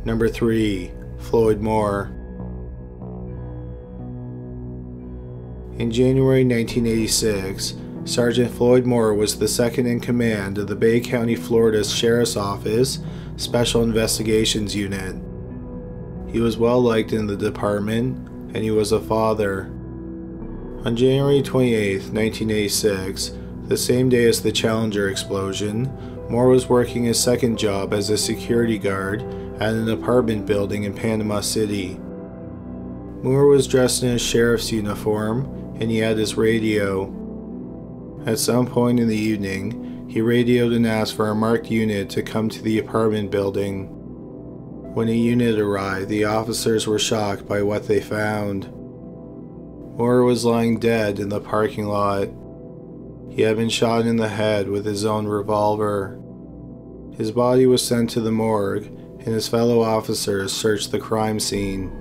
Number 3. Floyd Moore. In January 1986, Sergeant Floyd Moore was the second in command of the Bay County, Florida Sheriff's Office Special Investigations Unit. He was well liked in the department, and he was a father. On January 28, 1986, the same day as the Challenger explosion, Moore was working his second job as a security guard at an apartment building in Panama City. Moore was dressed in his sheriff's uniform, and he had his radio. At some point in the evening, he radioed and asked for a marked unit to come to the apartment building. When a unit arrived, the officers were shocked by what they found. Moore was lying dead in the parking lot. He had been shot in the head with his own revolver. His body was sent to the morgue, and his fellow officers searched the crime scene.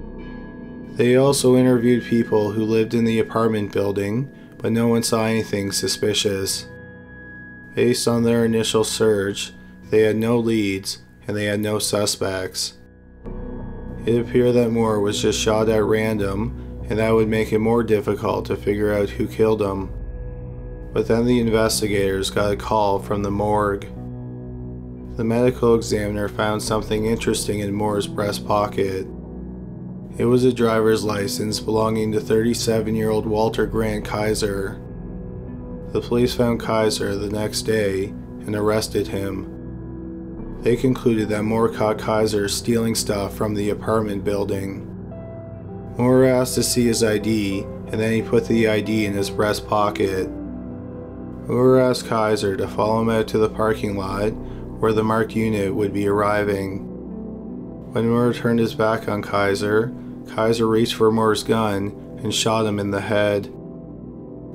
They also interviewed people who lived in the apartment building, but no one saw anything suspicious. Based on their initial search, they had no leads and they had no suspects. It appeared that Moore was just shot at random, and that would make it more difficult to figure out who killed him. But then the investigators got a call from the morgue. The medical examiner found something interesting in Moore's breast pocket. It was a driver's license belonging to 37-year-old Walter Grant Kaiser. The police found Kaiser the next day and arrested him. They concluded that Moore caught Kaiser stealing stuff from the apartment building. Moore asked to see his ID, and then he put the ID in his breast pocket. Moore asked Kaiser to follow him out to the parking lot where the marked unit would be arriving. When Moore turned his back on Kaiser, Kaiser reached for Moore's gun and shot him in the head.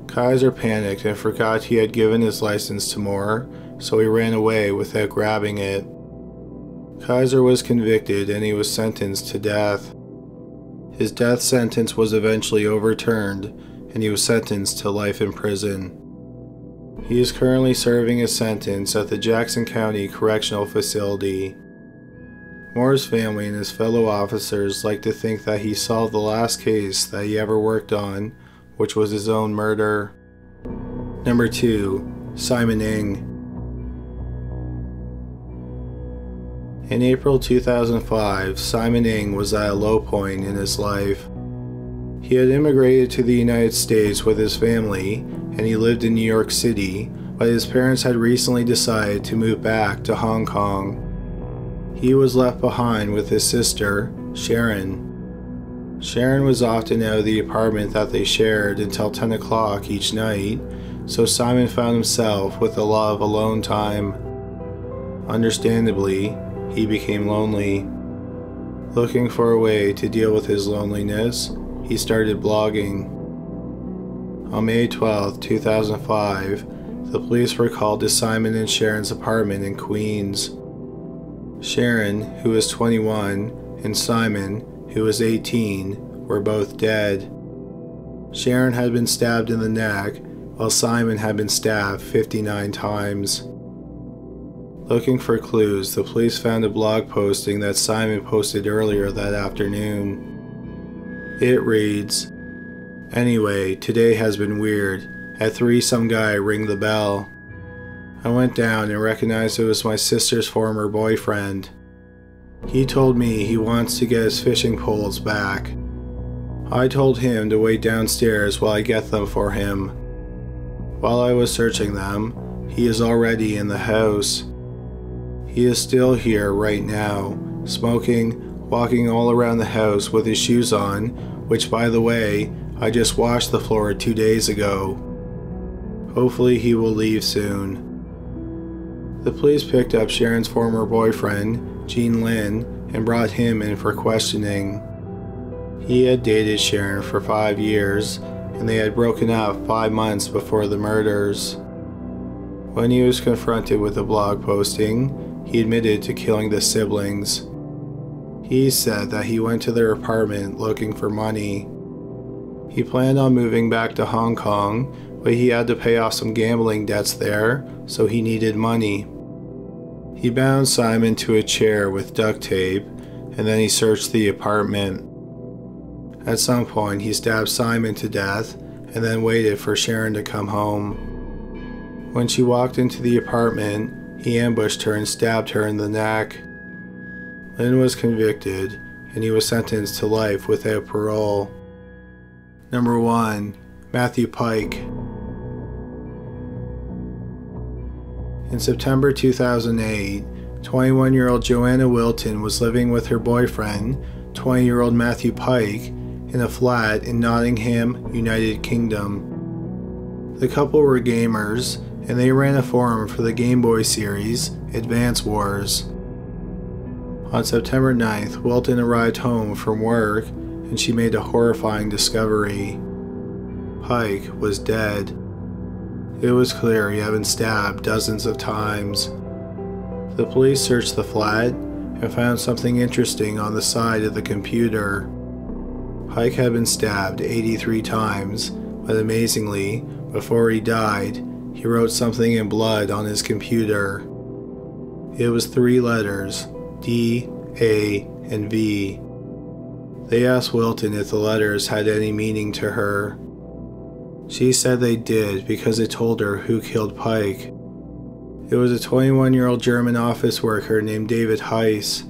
Kaiser panicked and forgot he had given his license to Moore, so he ran away without grabbing it. Kaiser was convicted and he was sentenced to death. His death sentence was eventually overturned and he was sentenced to life in prison. He is currently serving his sentence at the Jackson County Correctional Facility. Moore's family and his fellow officers like to think that he solved the last case that he ever worked on, which was his own murder. Number 2. Simon Ng. In April 2005, Simon Ng was at a low point in his life. He had immigrated to the United States with his family, and he lived in New York City, but his parents had recently decided to move back to Hong Kong. He was left behind with his sister, Sharon. Sharon was often out of the apartment that they shared until 10 o'clock each night, so Simon found himself with a lot of alone time. Understandably, he became lonely. Looking for a way to deal with his loneliness, he started blogging. On May 12, 2005, the police were called to Simon and Sharon's apartment in Queens. Sharon, who was 21, and Simon, who was 18, were both dead. Sharon had been stabbed in the neck, while Simon had been stabbed 59 times. Looking for clues, the police found a blog posting that Simon posted earlier that afternoon. It reads, "Anyway, today has been weird. At 3 some guy ring the bell. I went down and recognized it was my sister's former boyfriend. He told me he wants to get his fishing poles back. I told him to wait downstairs while I get them for him. While I was searching them, he is already in the house. He is still here right now, smoking, walking all around the house with his shoes on, which, by the way, I just washed the floor 2 days ago. Hopefully he will leave soon." The police picked up Sharon's former boyfriend, Gene Lin, and brought him in for questioning. He had dated Sharon for 5 years, and they had broken up 5 months before the murders. When he was confronted with the blog posting, he admitted to killing the siblings. He said that he went to their apartment looking for money. He planned on moving back to Hong Kong, but he had to pay off some gambling debts there, so he needed money. He bound Simon to a chair with duct tape and then he searched the apartment. At some point, he stabbed Simon to death and then waited for Sharon to come home. When she walked into the apartment, he ambushed her and stabbed her in the neck. Lynn was convicted, and he was sentenced to life without parole. Number 1. Matthew Pyke. In September 2008, 21-year-old Joanna Wilton was living with her boyfriend, 20-year-old Matthew Pyke, in a flat in Nottingham, United Kingdom. The couple were gamers, and they ran a forum for the Game Boy series, Advance Wars. On September 9th, Wilton arrived home from work, and she made a horrifying discovery. Pyke was dead. It was clear he had been stabbed dozens of times. The police searched the flat and found something interesting on the side of the computer. Pyke had been stabbed 83 times, but amazingly, before he died, he wrote something in blood on his computer. It was 3 letters, D, A, and V. They asked Wilton if the letters had any meaning to her. She said they did because it told her who killed Pyke. It was a 21-year-old German office worker named David Heiss.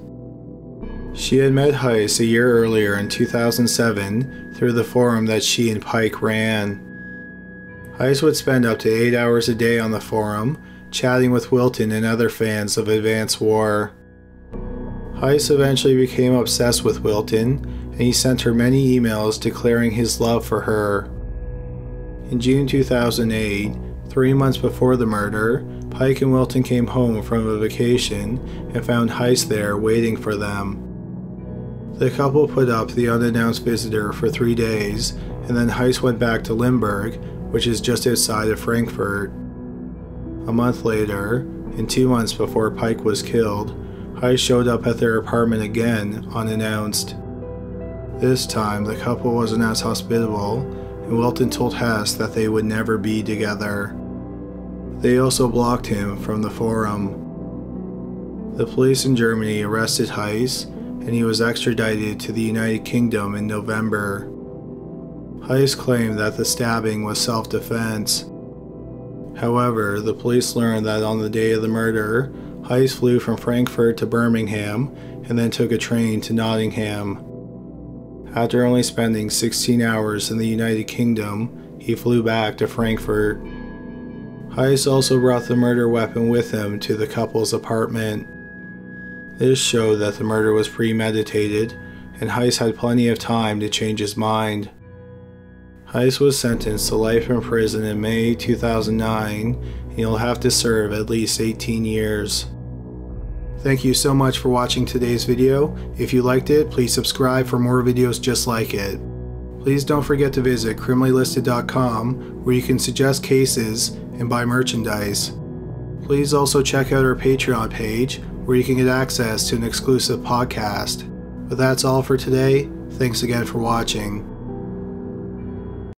She had met Heiss a year earlier in 2007 through the forum that she and Pyke ran. Heiss would spend up to 8 hours a day on the forum, chatting with Wilton and other fans of Advance War. Heiss eventually became obsessed with Wilton, and he sent her many emails declaring his love for her. In June 2008, 3 months before the murder, Pyke and Wilton came home from a vacation and found Heiss there waiting for them. The couple put up the unannounced visitor for 3 days, and then Heiss went back to Limburg, which is just outside of Frankfurt. A month later, and 2 months before Pyke was killed, Heiss showed up at their apartment again, unannounced. This time, the couple wasn't as hospitable, and Wilton told Hess that they would never be together. They also blocked him from the forum. The police in Germany arrested Heiss, and he was extradited to the United Kingdom in November. Heiss claimed that the stabbing was self-defense. However, the police learned that on the day of the murder, Heiss flew from Frankfurt to Birmingham and then took a train to Nottingham. After only spending 16 hours in the United Kingdom, he flew back to Frankfurt. Heiss also brought the murder weapon with him to the couple's apartment. This showed that the murder was premeditated, and Heiss had plenty of time to change his mind. Heiss was sentenced to life in prison in May 2009, and he'll have to serve at least 18 years. Thank you so much for watching today's video. If you liked it, please subscribe for more videos just like it. Please don't forget to visit criminallylisted.com, where you can suggest cases and buy merchandise. Please also check out our Patreon page, where you can get access to an exclusive podcast. But that's all for today. Thanks again for watching.